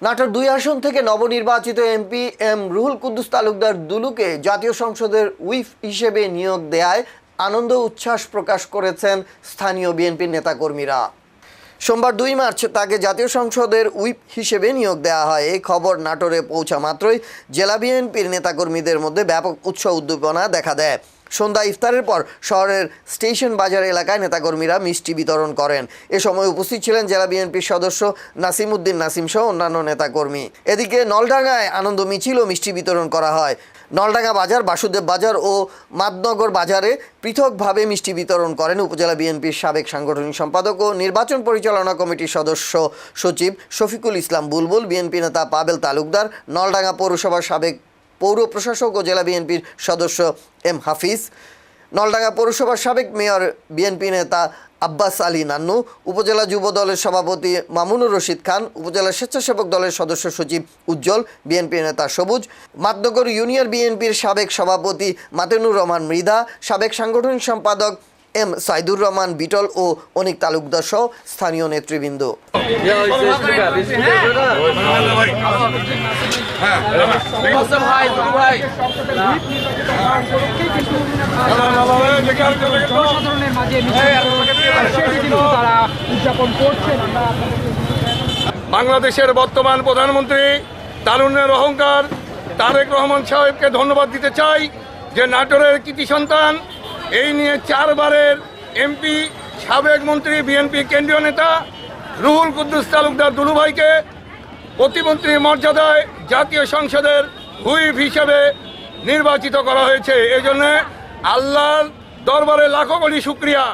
নাটোর 2 আসন থেকে নবনির্বাচিত এমপি এম রুহুল কুদ্দুস তালুকদার দুলুকে জাতীয় সংসদের হুইপ হিসেবে নিয়োগ দেয়ায় আনন্দ উচ্ছ্বাস প্রকাশ করেছেন স্থানীয় বিএনপির নেতাকর্মীরা। সোমবার 2 মার্চ তাকে জাতীয় সংসদের হুইপ হিসেবে নিয়োগ দেওয়া হয়। এই খবর নাটোরে পৌঁছা মাত্রই জেলা বিএনপির নেতাকর্মীদের মধ্যে ব্যাপক উৎসাহ উদ্দীপনা দেখা দেয়। সন্ধ্যা ইফতারের পর শহরের স্টেশন বাজার এলাকায় নেতাকর্মীরা মিষ্টি বিতরণ করেন। এ সময় উপস্থিত ছিলেন জেলা বিএনপির সদস্য নাসিম উদ্দিন নাসিম সহ অন্যান্য নেতাকর্মী। এদিকে নলডাঙ্গায় আনন্দ মিছিল ও মিষ্টি বিতরণ করা হয়। নলডাঙ্গা বাজার, বাসুদেব বাজার ও মাদনগর বাজারে পৃথকভাবে মিষ্টি বিতরণ করেন উপজেলা বিএনপির সাবেক সাংগঠনিক সম্পাদক ও নির্বাচন পরিচালনা কমিটির সদস্য সচিব শফিকুল ইসলাম বুলবুল, বিএনপি নেতা পাবেল তালুকদার, নলডাঙ্গা পৌরসভার সাবেক পৌর প্রশাসক ও জেলা বিএনপির সদস্য এম হাফিজ, নলডাঙ্গা পৌরসভার সাবেক মেয়র বিএনপি নেতা আব্বাস আলী নান্নু, উপজেলা যুব দলের সভাপতি মামুনুর রশিদ খান, উপজেলা স্বেচ্ছাসেবক দলের সদস্য সচিব উজ্জ্বল, বিএনপি নেতা সবুজ, মাদনগর ইউনিয়ন বিএনপির সাবেক সভাপতি মাতেনুর রহমান মৃধা, সাবেক সাংগঠনিক সম্পাদক এম সাইদুর রহমান বিটল ও অনিক তালুকদার সহ স্থানীয় নেতৃবৃন্দ। বাংলাদেশের বর্তমান প্রধানমন্ত্রী তারুণ্যের অহংকার তারেক রহমান সাহেবকে ধন্যবাদ দিতে চাই যে নাটোরের কৃতি সন্তান, এই নিয়ে 4 বারের এমপি, সাবেক মন্ত্রী, বিএনপি কেন্দ্রীয় নেতা রুহুল কুদ্দুস তালুকদার দুলু ভাইকে প্রতিমন্ত্রী মর্যাদায় জাতীয় সংসদের হুইপ হিসেবে নির্বাচিত করা হয়েছে। এই জন্য আল্লাহর দরবারে লাখো কোটি শুকরিয়া।